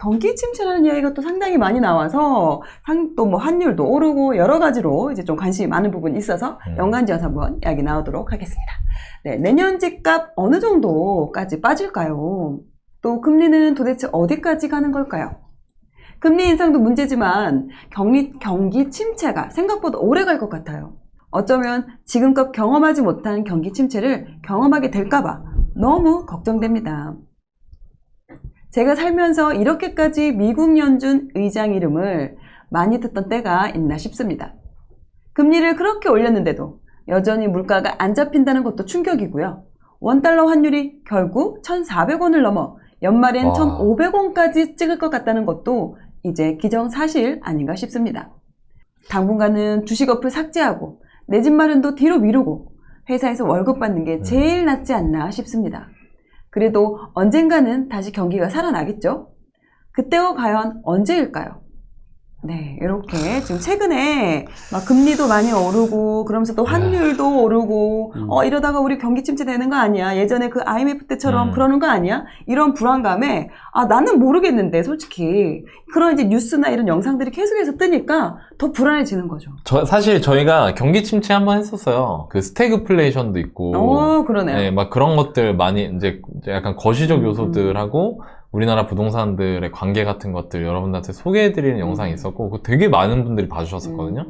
경기 침체라는 이야기가 또 상당히 많이 나와서 또 뭐 환율도 오르고 여러 가지로 이제 좀 관심이 많은 부분이 있어서 연간지어서 한번 이야기 나오도록 하겠습니다. 네, 내년 집값 어느 정도까지 빠질까요? 또 금리는 도대체 어디까지 가는 걸까요? 금리 인상도 문제지만 경기 침체가 생각보다 오래 갈 것 같아요. 어쩌면 지금껏 경험하지 못한 경기 침체를 경험하게 될까봐 너무 걱정됩니다. 제가 살면서 이렇게까지 미국 연준 의장 이름을 많이 듣던 때가 있나 싶습니다. 금리를 그렇게 올렸는데도 여전히 물가가 안 잡힌다는 것도 충격이고요. 원달러 환율이 결국 1,400원을 넘어 연말엔 1,500원까지 찍을 것 같다는 것도 이제 기정사실 아닌가 싶습니다. 당분간은 주식 어플 삭제하고 내 집 마련도 뒤로 미루고 회사에서 월급 받는 게 제일 낫지 않나 싶습니다. 그래도 언젠가는 다시 경기가 살아나겠죠? 그때가 과연 언제일까요? 네, 이렇게 지금 최근에 막 금리도 많이 오르고 그러면서 또 환율도 오르고 이러다가 우리 경기 침체 되는 거 아니야? 예전에 그 IMF 때처럼 그러는 거 아니야? 이런 불안감에 나는 모르겠는데 솔직히 그런 이제 뉴스나 이런 영상들이 계속해서 뜨니까 더 불안해지는 거죠. 사실 저희가 경기 침체 한번 했었어요. 그 스태그플레이션도 있고 그러네요. 네, 막 그런 것들 많이 이제 약간 거시적 요소들하고 우리나라 부동산들의 관계 같은 것들 여러분들한테 소개해드리는 영상이 있었고 그거 되게 많은 분들이 봐주셨었거든요.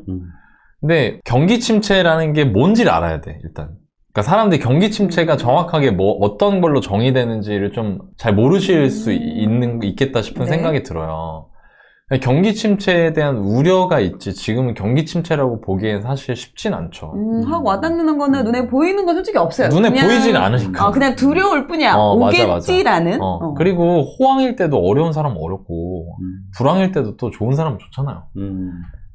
근데 경기 침체라는 게 뭔지를 알아야 돼 일단. 그러니까 사람들이 경기 침체가 정확하게 뭐 어떤 걸로 정의되는지를 좀 잘 모르실 수 있겠다 싶은 생각이 들어요. 경기 침체에 대한 우려가 있지 지금은 경기 침체라고 보기엔 사실 쉽진 않죠. 확 와닿는 거는 눈에 보이는 건 솔직히 없어요. 눈에 보이진 않으니까. 그냥 두려울 뿐이야. 오겠지라는. 맞아. 그리고 호황일 때도 어려운 사람은 어렵고 불황일 때도 또 좋은 사람은 좋잖아요.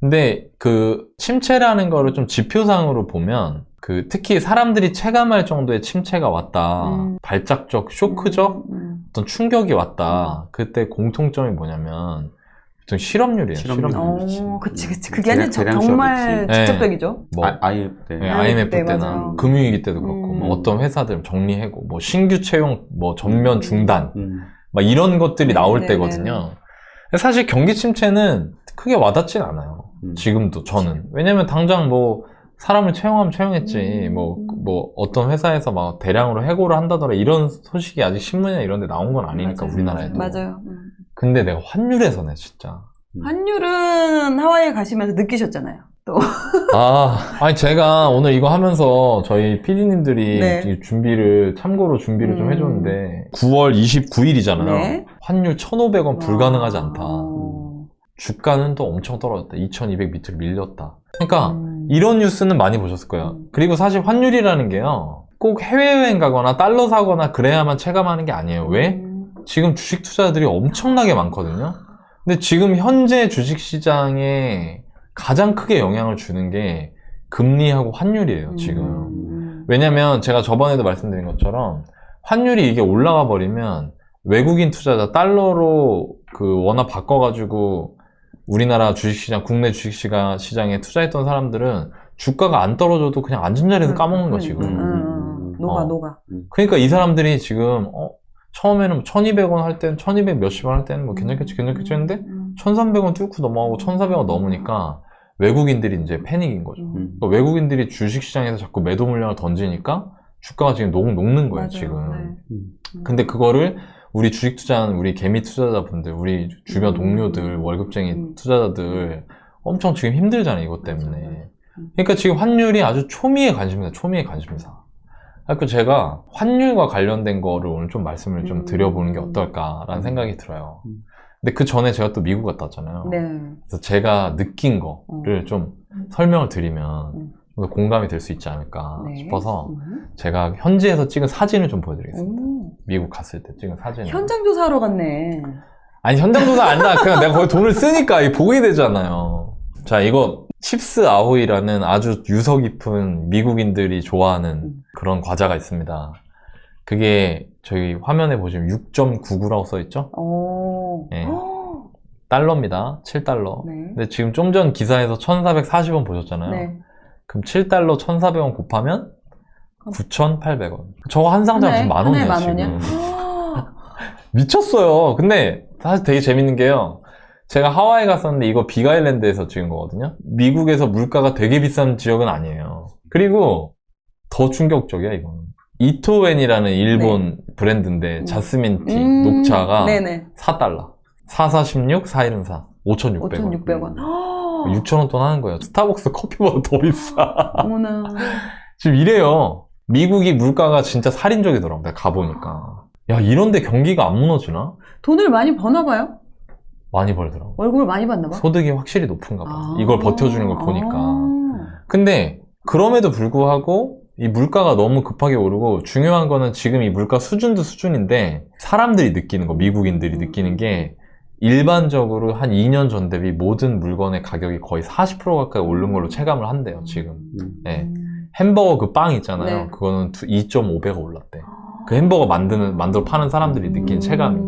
근데 그 침체라는 거를 좀 지표상으로 보면 특히 사람들이 체감할 정도의 침체가 왔다. 발작적, 쇼크적 어떤 충격이 왔다. 그때 공통점이 뭐냐면 보통 실업률이에요. 그치. 그게 아니라 정말 직접적이죠. 뭐 IMF 때나 금융위기 때도 그렇고 뭐 어떤 회사들 정리해고 뭐 신규 채용 뭐 전면 중단 막 이런 것들이 나올 때거든요. 사실 경기 침체는 크게 와닿진 않아요. 지금도 저는. 왜냐면 당장 뭐 사람을 채용하면 채용했지 뭐 어떤 회사에서 막 대량으로 해고를 한다더라 이런 소식이 아직 신문이나 이런 데 나온 건 아니니까 우리나라에도. 맞아요. 근데 내가 환율에서네 진짜. 환율은 하와이에 가시면서 느끼셨잖아요. 또. 아니 제가 오늘 이거 하면서 저희 PD님들이 참고로 준비를 좀 해줬는데 9월 29일이잖아요. 환율 1,500원 불가능하지 않다. 주가는 또 엄청 떨어졌다. 2,200 밑으로 밀렸다. 그러니까 이런 뉴스는 많이 보셨을 거예요. 그리고 사실 환율이라는 게요. 꼭 해외여행 가거나 달러 사거나 그래야만 체감하는 게 아니에요. 왜? 지금 주식 투자들이 엄청나게 많거든요. 근데 지금 현재 주식시장에 가장 크게 영향을 주는 게 금리하고 환율이에요, 지금. 왜냐면 제가 저번에도 말씀드린 것처럼 환율이 이게 올라가 버리면 외국인 투자자 달러로 원화 바꿔가지고 우리나라 주식시장, 국내 주식시장에 투자했던 사람들은 주가가 안 떨어져도 그냥 앉은 자리에서 까먹는 거 지금. 녹아. 그러니까 이 사람들이 지금 처음에는 1,200원 할 때는 1,200 몇십 원 할 때는 뭐 괜찮겠지 했는데 1,300원 뚫고 넘어가고 1,400원 넘으니까 외국인들이 이제 패닉인 거죠. 그러니까 외국인들이 주식시장에서 자꾸 매도 물량을 던지니까 주가가 지금 녹는 거예요. 지금. 근데 그거를 우리 주식 투자하는 우리 개미 투자자분들, 우리 주변 동료들, 월급쟁이 투자자들 엄청 지금 힘들잖아요, 이것 때문에. 그러니까 지금 환율이 아주 초미의 관심사. 그래서 제가 환율과 관련된 거를 오늘 좀 말씀을 좀 드려보는 게 어떨까라는 생각이 들어요. 근데 그 전에 제가 또 미국 갔다 왔잖아요. 그래서 제가 느낀 거를 좀 설명을 드리면 좀 더 공감이 될 수 있지 않을까 싶어서 제가 현지에서 찍은 사진을 좀 보여드리겠습니다. 미국 갔을 때 찍은 사진. 현장 조사하러 갔네. 아니 현장 조사 아니라 그냥 내가 거기 돈을 쓰니까 이게 보게 되잖아요. 자, 이거 칩스 아호이라는 아주 유서 깊은 미국인들이 좋아하는 그런 과자가 있습니다. 그게 저희 화면에 보시면 6.99라고 써있죠? 네. 달러입니다. 7달러. 근데 지금 좀 전 기사에서 1,440원 보셨잖아요. 그럼 7달러 1,400원 곱하면 9,800원. 저거 한 상자가 지금 10,000원이에요, 지금. 미쳤어요. 근데 사실 되게 재밌는 게요. 제가 하와이 갔었는데 이거 빅아일랜드에서 찍은 거거든요. 미국에서 물가가 되게 비싼 지역은 아니에요. 그리고 더 충격적이야, 이거는. 이토웬이라는 일본 브랜드인데 자스민티 녹차가 네네. 4달러. 4416, 4114. 5,600원. 5,600원. 6,000원 돈 하는 거예요. 스타벅스 커피보다 더 비싸. 어머나. 지금 이래요. 미국이 물가가 진짜 살인적이더라고, 내가 가보니까. 야, 이런데 경기가 안 무너지나? 돈을 많이 버나 봐요? 많이 벌더라고. 월급을 많이 받나 봐? 소득이 확실히 높은가 봐. 아. 이걸 버텨주는 걸 보니까. 아. 근데 그럼에도 불구하고 이 물가가 너무 급하게 오르고, 중요한 거는 지금 이 물가 수준도 수준인데 사람들이 느끼는 거, 미국인들이 느끼는 게 일반적으로 한 2년 전 대비 모든 물건의 가격이 거의 40% 가까이 오른 걸로 체감을 한대요, 지금. 네. 햄버거 그 빵 있잖아요. 네. 그거는 2.5배가 올랐대. 그 햄버거 만들어 파는 사람들이 느낀 체감이.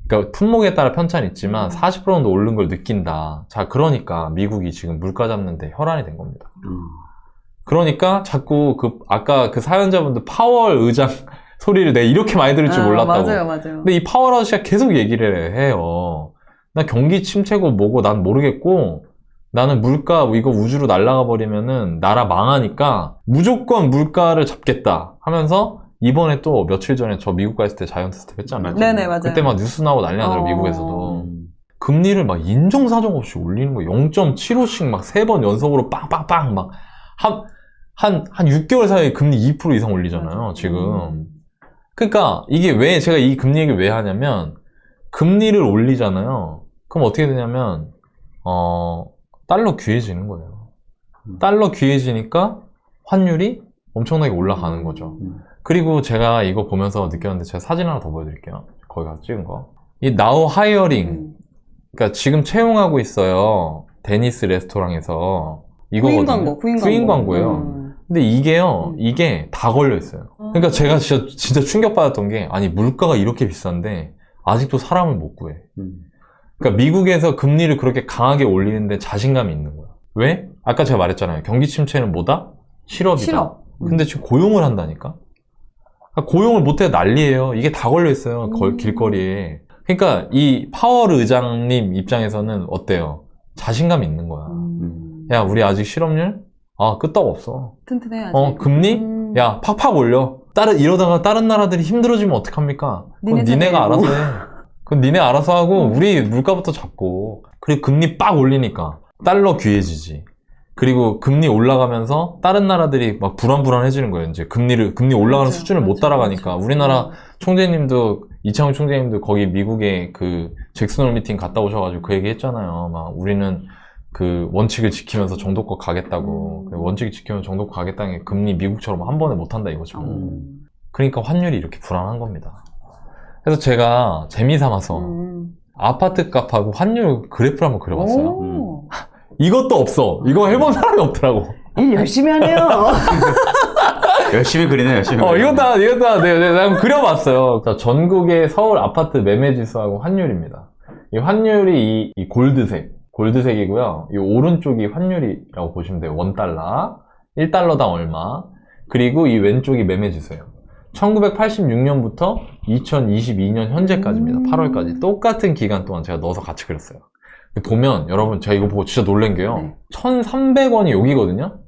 그러니까 품목에 따라 편차는 있지만 40% 정도 오른 걸 느낀다. 자, 그러니까 미국이 지금 물가 잡는데 혈안이 된 겁니다. 그러니까 자꾸 아까 그 사연자분들 파월 의장 소리를 내가 이렇게 많이 들을 줄 몰랐다고. 맞아요. 근데 이 파월 아저씨가 계속 얘기를 해요. 나 경기 침체고 뭐고 난 모르겠고, 나는 물가 이거 우주로 날아가 버리면은 나라 망하니까 무조건 물가를 잡겠다 하면서, 이번에 또 며칠 전에 저 미국 갔을 때 자이언트 스텝 했잖아요. 네네, 맞아요. 그때 막 뉴스 나오고 난리 나더라고요, 미국에서도. 금리를 막 인정사정 없이 올리는 거예요. 0.75씩 막 3번 연속으로 빵빵빵 막 한 6개월 사이에 금리 2% 이상 올리잖아요, 지금. 그러니까 이게 왜 제가 이 금리 얘기를 왜 하냐면, 금리를 올리잖아요. 그럼 어떻게 되냐면 달러 귀해지는 거예요. 달러 귀해지니까 환율이 엄청나게 올라가는 거죠. 그리고 제가 이거 보면서 느꼈는데, 제가 사진 하나 더 보여드릴게요. 거기 가서 찍은 거. 이 나우 하이어링, 그러니까 지금 채용하고 있어요. 데니스 레스토랑에서. 이거거든요. 구인 광고예요. 근데 이게 다 걸려 있어요. 그러니까 제가 진짜 충격받았던 게, 아니 물가가 이렇게 비싼데 아직도 사람을 못 구해. 그러니까 미국에서 금리를 그렇게 강하게 올리는데 자신감이 있는 거야. 왜? 아까 제가 말했잖아요. 경기 침체는 뭐다? 실업이다. 실업. 근데 지금 고용을 한다니까? 그러니까 고용을 못해 난리예요. 이게 다 걸려 있어요. 길거리에. 그러니까 이 파월 의장님 입장에서는 어때요? 자신감이 있는 거야. 야, 우리 아직 실업률? 끄떡없어. 튼튼해야지. 금리? 야, 팍팍 올려. 이러다가 다른 나라들이 힘들어지면 어떡합니까? 그건 니네가 알아서 해. 그건 니네 알아서 하고, 우리 물가부터 잡고. 그리고 금리 빡 올리니까 달러 귀해지지. 그리고 금리 올라가면서 다른 나라들이 막 불안불안해지는 거예요. 이제 금리 올라가는 수준을 못 따라가니까. 우리나라 총재님도, 이창훈 총재님도 거기 미국에 그 잭슨홀 미팅 갔다 오셔가지고 그 얘기 했잖아요. 막 우리는 그 원칙을 지키면서 정도껏 가겠다고. 원칙을 지키면서 정도껏 가겠다는 게 금리 미국처럼 한 번에 못 한다 이거죠. 그러니까 환율이 이렇게 불안한 겁니다. 그래서 제가 재미삼아서 아파트 값하고 환율 그래프를 한번 그려봤어요. 이것도 없어. 이거 해본 사람이 없더라고. 일 열심히 하네요. 열심히 그리네, 열심히. 이것도 내가 한번 그려봤어요. 전국의 서울 아파트 매매 지수하고 환율입니다. 이 환율이 이 골드색이고요. 이 오른쪽이 환율이라고 보시면 돼요. 1달러, 1달러당 얼마. 그리고 이 왼쪽이 매매 지수예요. 1986년부터 2022년 현재까지입니다. 8월까지. 똑같은 기간 동안 제가 넣어서 같이 그렸어요. 보면 여러분, 제가 이거 보고 진짜 놀란 게요. 1,300원이 여기거든요.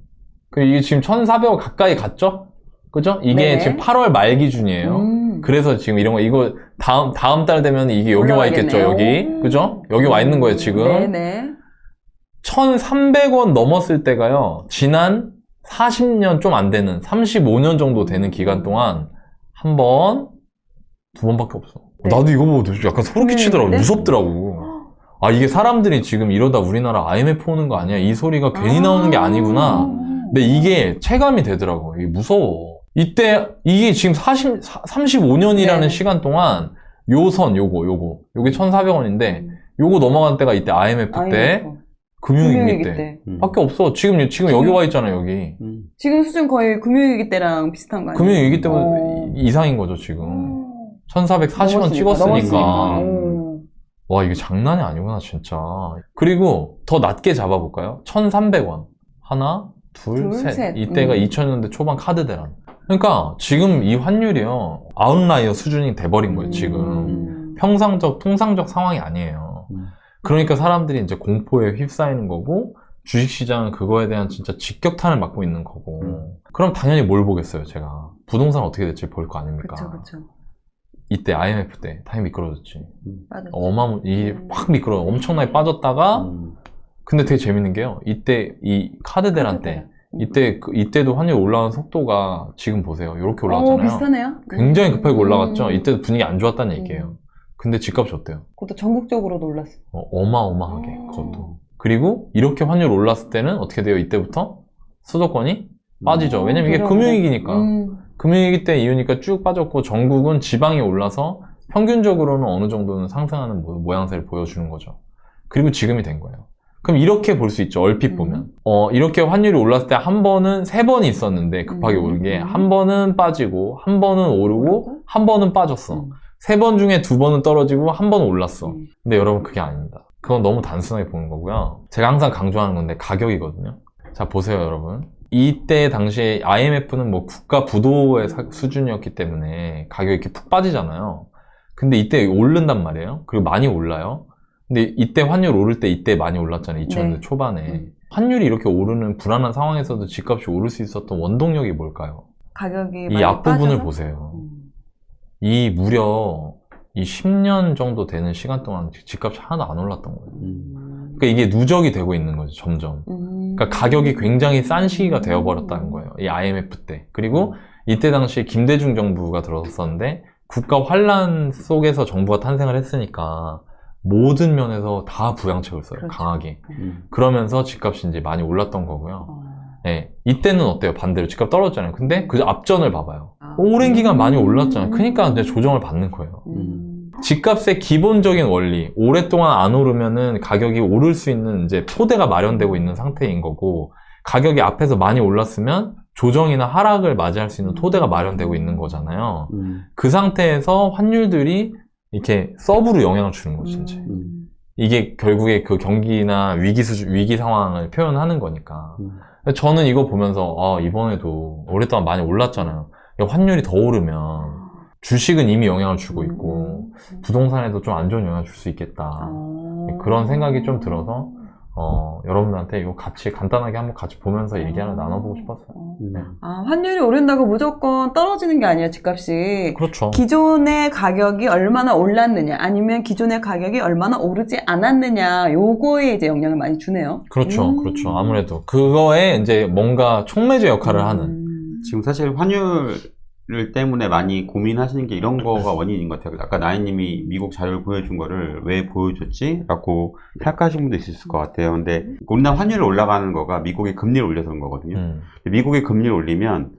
이게 지금 1,400원 가까이 갔죠? 그죠? 이게 네. 지금 8월 말 기준이에요. 그래서 지금 이거 다음 달 되면 이게 여기 와 있겠죠, 여기. 그죠? 여기 와 있는 거예요, 지금. 네네. 1,300원 넘었을 때가요, 지난 40년 좀 안 되는, 35년 정도 되는 기간 동안 한 번, 두 번밖에 없어. 네. 나도 이거 보고 약간 소름 끼치더라고. 무섭더라고. 이게 사람들이 지금 이러다 우리나라 IMF 오는 거 아니야? 이 소리가 괜히 나오는 게 아니구나. 근데 이게 체감이 되더라고. 이게 무서워. 이게 지금 35년이라는 네. 시간 시간 동안 요게 1,400원인데, 요거 넘어간 때가 이때 IMF 때, 금융위기 때. 밖에 없어. 지금 여기 와 있잖아, 여기. 지금 수준 거의 금융위기 때랑 비슷한 거 아니에요? 금융위기 때보다 이상인 거죠, 지금. 1,440원 찍었으니까. 와, 이게 장난이 아니구나, 진짜. 그리고 더 낮게 잡아볼까요? 1,300원. 하나, 둘, 셋. 이때가 2000년대 초반 카드 대란. 그러니까 지금 이 환율이요 아웃라이어 수준이 돼버린 거예요 지금. 평상적 통상적 상황이 아니에요. 그러니까 사람들이 이제 공포에 휩싸이는 거고 주식시장은 그거에 대한 진짜 직격탄을 맞고 있는 거고. 그럼 당연히 뭘 보겠어요 제가. 부동산 어떻게 될지 볼 거 아닙니까. 그쵸. 이때 IMF 때 당연히 미끄러졌지. 빠졌죠. 확 미끄러 엄청나게 빠졌다가 근데 되게 재밌는 게요. 이때 이 카드 대란 때 이때도 환율 올라가는 속도가 지금 보세요. 이렇게 올라갔잖아요. 비슷하네요. 굉장히 급하게 올라갔죠. 이때도 분위기 안 좋았다는 얘기예요. 근데 집값이 어때요? 그것도 전국적으로도 올랐어. 어마어마하게 그것도. 그리고 이렇게 환율 올랐을 때는 어떻게 돼요? 이때부터 수도권이 빠지죠. 왜냐면 이게 금융위기니까. 금융위기 때 이유니까 쭉 빠졌고 전국은 지방이 올라서 평균적으로는 어느 정도는 상승하는 모양새를 보여주는 거죠. 그리고 지금이 된 거예요. 그럼 이렇게 볼 수 있죠. 얼핏 보면. 이렇게 환율이 올랐을 때 한 번은 3번이 있었는데 급하게 오른 게 한 번은 빠지고 한 번은 오르고 한 번은 빠졌어. 3번 중에 2번은 떨어지고 한 번은 올랐어. 근데 여러분 그게 아닙니다. 그건 너무 단순하게 보는 거고요. 제가 항상 강조하는 건데 가격이거든요. 자 보세요 여러분. 이때 당시에 IMF는 뭐 국가 부도의 수준이었기 때문에 가격이 이렇게 푹 빠지잖아요. 근데 이때 오른단 말이에요. 그리고 많이 올라요. 근데 이때 환율 오를 때 이때 많이 올랐잖아요. 2000년대 초반에. 환율이 이렇게 오르는 불안한 상황에서도 집값이 오를 수 있었던 원동력이 뭘까요? 가격이 이 앞부분을 보세요. 이 무려 이 10년 정도 되는 시간 동안 집값이 하나도 안 올랐던 거예요. 그러니까 이게 누적이 되고 있는 거죠, 점점. 그러니까 가격이 굉장히 싼 시기가 되어버렸다는 거예요. 이 IMF 때. 그리고 이때 당시에 김대중 정부가 들어섰었는데 국가 환란 속에서 정부가 탄생을 했으니까 모든 면에서 다 부양책을 써요. 그렇죠. 강하게. 그러면서 집값이 이제 많이 올랐던 거고요. 네, 이때는 어때요? 반대로 집값 떨어졌잖아요. 근데 그 앞전을 봐봐요. 오랜 기간 많이 올랐잖아요. 그러니까 이제 조정을 받는 거예요. 집값의 기본적인 원리, 오랫동안 안 오르면은 가격이 오를 수 있는 이제 토대가 마련되고 있는 상태인 거고, 가격이 앞에서 많이 올랐으면 조정이나 하락을 맞이할 수 있는 토대가 마련되고 있는 거잖아요. 그 상태에서 환율들이 이렇게 서브로 영향을 주는 거죠, 진짜. 이게 결국에 그 경기나 위기 상황을 표현하는 거니까. 저는 이거 보면서, 이번에도 오랫동안 많이 올랐잖아요. 환율이 더 오르면 주식은 이미 영향을 주고 있고, 부동산에도 좀 안 좋은 영향을 줄 수 있겠다. 그런 생각이 좀 들어서, 여러분들한테 이거 같이 간단하게 한번 같이 보면서 얘기 하나 나눠보고 싶었어요. 환율이 오른다고 무조건 떨어지는 게 아니에요, 집값이. 그렇죠. 기존의 가격이 얼마나 올랐느냐, 아니면 기존의 가격이 얼마나 오르지 않았느냐, 요거에 이제 영향을 많이 주네요. 그렇죠. 그렇죠. 아무래도. 그거에 이제 뭔가 촉매제 역할을 하는. 지금 사실 환율 때문에 많이 고민하시는 게 이런 거가 원인인 것 같아요. 아까 나인님이 미국 자료를 보여준 거를 왜 보여줬지? 라고 생각하시는 분도 있을 것 같아요. 근데 우리나라 환율이 올라가는 거가 미국의 금리를 올려서 그런 거거든요. 미국의 금리를 올리면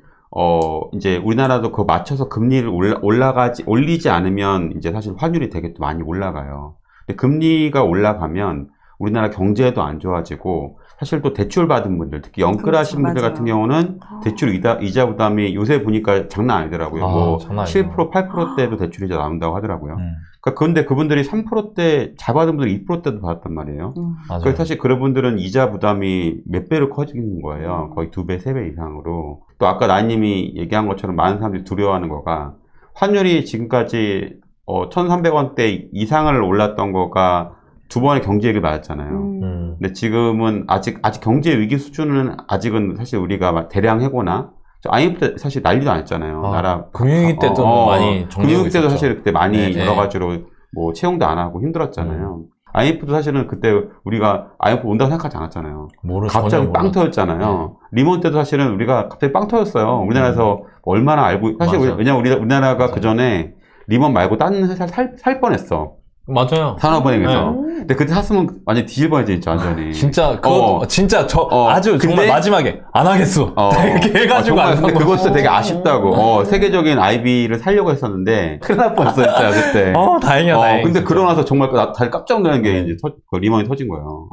이제 우리나라도 그거 맞춰서 금리를 올리지 않으면 이제 사실 환율이 되게 또 많이 올라가요. 근데 금리가 올라가면 우리나라 경제도 안 좋아지고, 사실 또 대출 받은 분들, 특히 영끌 하신 분들 같은 경우는 대출 이자 부담이 요새 보니까 장난 아니더라고요. 장난 7%, 8%대도 대출 이자 나온다고 하더라고요. 그러니까 그런데 그분들이 3%대, 잘 받은 분들이 2%대도 받았단 말이에요. 그래서 사실 그런 분들은 이자 부담이 몇 배로 커지는 거예요. 거의 2배, 3배 이상으로. 또 아까 나님이 얘기한 것처럼 많은 사람들이 두려워하는 거가, 환율이 지금까지 1,300원대 이상을 올랐던 거가 2번의 경제위기를 맞았잖아요. 근데 지금은 아직 경제 위기 수준은 아직은 사실 우리가 대량 해고나, IMF 때 사실 난리도 안 했잖아요. 나라 금융위기 때도 많이 금융위기 때도 사실 그때 많이 네. 여러 가지로 뭐 채용도 안 하고 힘들었잖아요. IMF도 사실은 그때 우리가 IMF 온다고 생각하지 않았잖아요. 갑자기 빵 터졌잖아요. 리먼 때도 사실은 우리가 갑자기 빵 터졌어요. 우리나라에서 얼마나 알고, 사실 왜냐면 우리나라가 그 전에 리먼 말고 다른 회사 살 뻔했어. 맞아요. 산업은행에서. 근데 그때 샀으면 완전 뒤질 뻔했지, 진짜, 완전히. 진짜, 진짜 아주 정말 근데, 마지막에, 안 하겠어. 이렇게 해가지고 정말, 안 근데 산 그것도 되게 아쉽다고. 세계적인 IB를 살려고 했었는데, 큰일 날 뻔했어, 진짜, 그때. 다행이야, 다행이야. 근데 그러고 나서 정말 다들 깜짝 놀란 게 이제 리먼이 터진 거예요.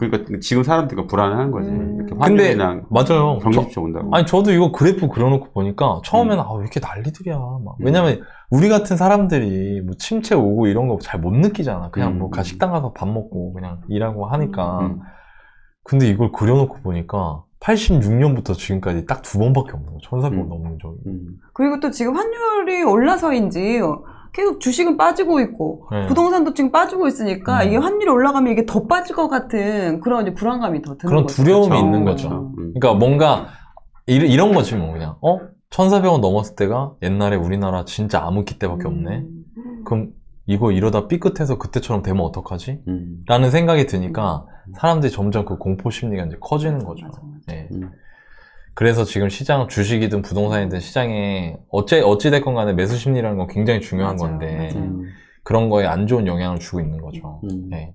그러니까 지금 사람들이 불안해하는 거지. 이렇게 근데, 환율이랑 맞아요. 경기지표 온다고. 아니, 저도 이거 그래프 그려놓고 보니까, 처음에는, 왜 이렇게 난리들이야. 왜냐면, 우리 같은 사람들이 뭐 침체 오고 이런 거 잘 못 느끼잖아. 그냥 뭐 식당 가서 밥 먹고 그냥 일하고 하니까. 근데 이걸 그려놓고 보니까 86년부터 지금까지 딱 2번밖에 없는 거. 1,400원 넘는 적이. 그리고 또 지금 환율이 올라서인지 계속 주식은 빠지고 있고 네. 부동산도 지금 빠지고 있으니까 이게 환율이 올라가면 이게 더 빠질 것 같은 그런 이제 불안감이 더 드는 그런 거죠. 두려움이 그렇죠. 있는 거죠. 그러니까 뭔가 이런 거지 뭐 그냥 1,400원 넘었을 때가 옛날에 우리나라 진짜 암흑기 때밖에 없네. 그럼 이거 이러다 삐끗해서 그때처럼 되면 어떡하지? 라는 생각이 드니까 사람들이 점점 그 공포 심리가 이제 커지는 거죠. 맞아. 네. 그래서 지금 시장, 주식이든 부동산이든 시장에 어찌됐건 간에 매수 심리라는 건 굉장히 중요한 맞아요. 건데 맞아요. 그런 거에 안 좋은 영향을 주고 있는 거죠. 네.